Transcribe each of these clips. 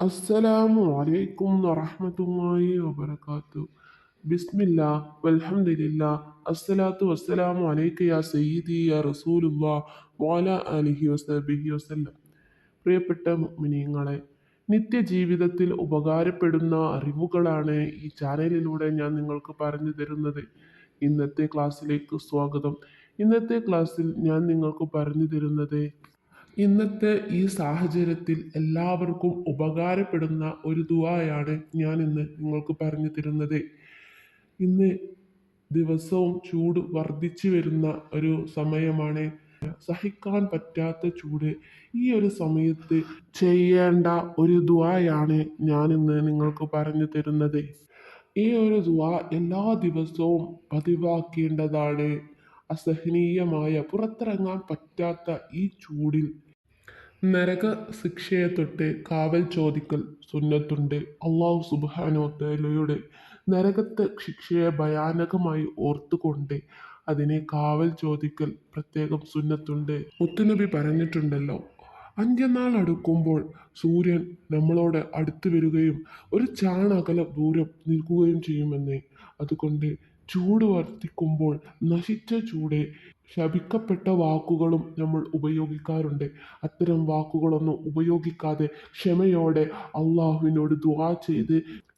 അസ്സലാമു അലൈക്കും വറഹ്മത്തുള്ളാഹി വബറകാതുഹു. ബിസ്മില്ലാ വൽഹംദുലില്ലാ അസ്സലാത്തു വസ്സലാമു അലൈക യാ സയ്യിദി യാ റസൂലുള്ളാഹ് വഅലാ ആലിഹി വസഹ്ബിഹി വസല്ലം. പ്രിയപ്പെട്ട മുഅ്മിനീങ്ങളെ, നിത്യജീവിതത്തിൽ ഉപകാരപ്പെടുന്ന അറിവുകളാണ് ഈ ചാനലിലൂടെ ഞാൻ നിങ്ങൾക്ക് പറഞ്ഞു തരുന്നത്. ഇന്നത്തെ ക്ലാസ്സിലേക്ക് സ്വാഗതം. ഇന്നത്തെ ക്ലാസ്സിൽ ഞാൻ നിങ്ങൾക്ക് പറഞ്ഞു തരുന്നത് ഇന്നത്തെ ഈ സാഹചര്യത്തിൽ എല്ലാവർക്കും ഉപകാരപ്പെടുന്ന ഒരു ദുആയാണ് ഞാൻ ഇന്ന് നിങ്ങൾക്ക് പറഞ്ഞു തരുന്നത്. ഇന്ന് ദിവസവും ചൂട് വർദ്ധിച്ചു വരുന്ന ഒരു സമയമാണ്. സഹിക്കാൻ പറ്റാത്ത ചൂട്. ഈ ഒരു സമയത്ത് ചെയ്യേണ്ട ഒരു ദുആയാണ് ഞാൻ ഇന്ന് നിങ്ങൾക്ക് പറഞ്ഞു തരുന്നത്. ഈ ഒരു ദുആ എല്ലാ ദിവസവും പതിവാക്കേണ്ടതാണ്. അസഹനീയമായ പുറത്തിറങ്ങാൻ പറ്റാത്ത ഈ ചൂടിൽ നരക ശിക്ഷയെ തൊട്ട് കാവൽ ചോദിക്കൽ സുന്നത്തുണ്ട്. അള്ളാഹു സുബ്ഹാനഹു വ തആലയുടെ നരകത്തെ ശിക്ഷയെ ഭയാനകമായി ഓർത്തുകൊണ്ട് അതിനെ കാവൽ ചോദിക്കൽ പ്രത്യേകം സുന്നത്തുണ്ട്. മുത്തുനബി പറഞ്ഞിട്ടുണ്ടല്ലോ, അന്ത്യനാൾ അടുക്കുമ്പോൾ സൂര്യൻ നമ്മളോട് അടുത്ത് വരികയും ഒരു ചാണകല ദൂരം നിൽക്കുകയും ചെയ്യുമെന്ന്. അതുകൊണ്ട് ചൂട് വർദ്ധിക്കുമ്പോൾ നശിച്ച ചൂട്, ശപിക്കപ്പെട്ട വാക്കുകളും നമ്മൾ ഉപയോഗിക്കാറുണ്ട്. അത്തരം വാക്കുകളൊന്നും ഉപയോഗിക്കാതെ ക്ഷമയോടെ അള്ളാഹുവിനോട് ദുആ ചെയ്ത്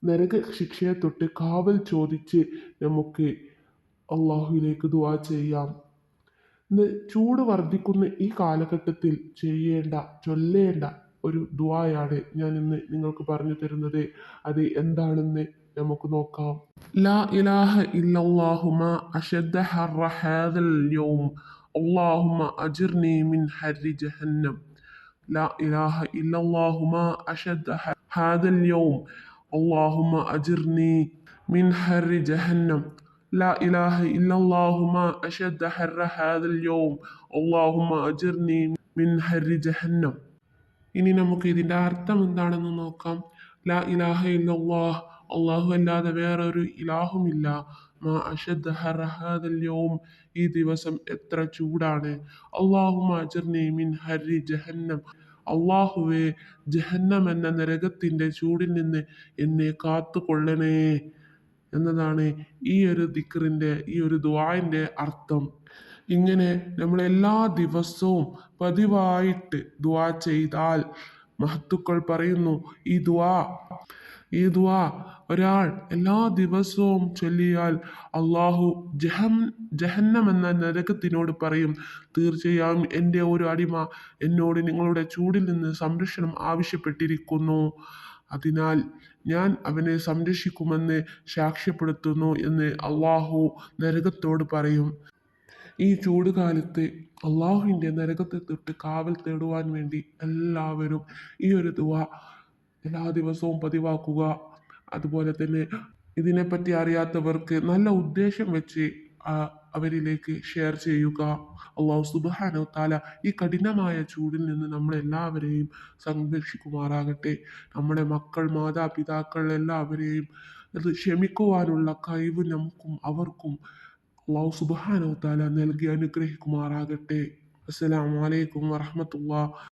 നരക ശിക്ഷയെ തൊട്ട് കാവൽ ചോദിച്ച് നമുക്ക് അള്ളാഹുവിലേക്ക് ദുആ ചെയ്യാം. ഇന്ന് ചൂട് വർദ്ധിക്കുന്ന ഈ കാലഘട്ടത്തിൽ ചൊല്ലേണ്ട ഒരു ദുആയാണ് ഞാൻ ഇന്ന് നിങ്ങൾക്ക് പറഞ്ഞു തരുന്നത്. അത് എന്താണെന്ന് നമുക്ക് നോക്കാം. ലാ ഇലാഹ ഇല്ലല്ലാഹു മാ അശദ്ദ ഹർറ ഹാദൽ യൗം അല്ലാഹുമ്മ അജിർനി മിൻ ഹർരി ജഹന്നം. ലാ ഇലാഹ ഇല്ലല്ലാഹു മാ അശദ്ദ ഹാദൽ യൗം അല്ലാഹുമ്മ അജിർനി മിൻ ഹർരി ജഹന്നം. ലാ ഇലാഹ ഇല്ലല്ലാഹു മാ അശദ്ദ ഹർറ ഹാദൽ യൗം അല്ലാഹുമ്മ അജിർനി മിൻ ഹർരി ജഹന്നം. ഇനി നമുക്ക് ഇതിൻ്റെ അർത്ഥം എന്താണെന്ന് നോക്കാം. ലാ ഇലാഹ ഇല്ലല്ലാഹ്, അള്ളാഹു അല്ലാതെ വേറൊരു ഇലാഹുമില്ല. മാ അശദ്ദ ഹർറ ഹാദൽ യൗം, ഈ ദിവസം എത്ര ചൂടാണ്. അല്ലാഹുമ്മ അജിർനി മിൻ ഹർരി ജഹന്നം, അള്ളാഹുവേ ജഹന്നം എന്ന നരകത്തിൻ്റെ ചൂടിൽ നിന്ന് എന്നെ കാത്തുകൊള്ളണേ എന്നതാണ് ഈ ഒരു ദിക്റിൻ്റെ, ഈ ഒരു ദുആന്റെ അർത്ഥം. ഇങ്ങനെ നമ്മൾ എല്ലാ ദിവസവും പതിവായിട്ട് ദുആ ചെയ്താൽ, മഹത്തുക്കൾ പറയുന്നു, ഈ ദുആ ഒരാൾ എല്ലാ ദിവസവും ചൊല്ലിയാൽ അള്ളാഹു ജഹന്നം എന്ന നരകത്തിനോട് പറയും, തീർച്ചയായും എൻ്റെ ഒരു അടിമ എന്നോട് നിങ്ങളുടെ ചൂടിൽ നിന്ന് സംരക്ഷണം ആവശ്യപ്പെട്ടിരിക്കുന്നു, അതിനാൽ ഞാൻ അവനെ സംരക്ഷിക്കുമെന്ന് സാക്ഷ്യപ്പെടുത്തുന്നു എന്ന് അള്ളാഹു നരകത്തോട് പറയും. ഈ ചൂടുകാലത്ത് അള്ളാഹുവിൻ്റെ നരകത്തെ തൊട്ട് കാവൽ തേടുവാൻ വേണ്ടി എല്ലാവരും ഈ ഒരു ദുആ എല്ലാ ദിവസവും പതിവാക്കുക. അതുപോലെ തന്നെ ഇതിനെപ്പറ്റി അറിയാത്തവർക്ക് നല്ല ഉദ്ദേശം വെച്ച് അവരിലേക്ക് ഷെയർ ചെയ്യുക. അള്ളാഹു സുബ്ഹാനഹു തആല ഈ കഠിനമായ ചൂടിൽ നിന്ന് നമ്മളെല്ലാവരെയും സംരക്ഷിക്കുമാറാകട്ടെ. നമ്മുടെ മക്കൾ, മാതാപിതാക്കൾ എല്ലാവരെയും അത് ക്ഷമിക്കുവാനുള്ള കഴിവ് നമുക്കും അവർക്കും അള്ളാഹു സുബ്ഹാനഹു തആല നൽകി അനുഗ്രഹിക്കുമാറാകട്ടെ. അസ്സലാമു അലൈക്കും വറഹ്മത്തുള്ളാഹി.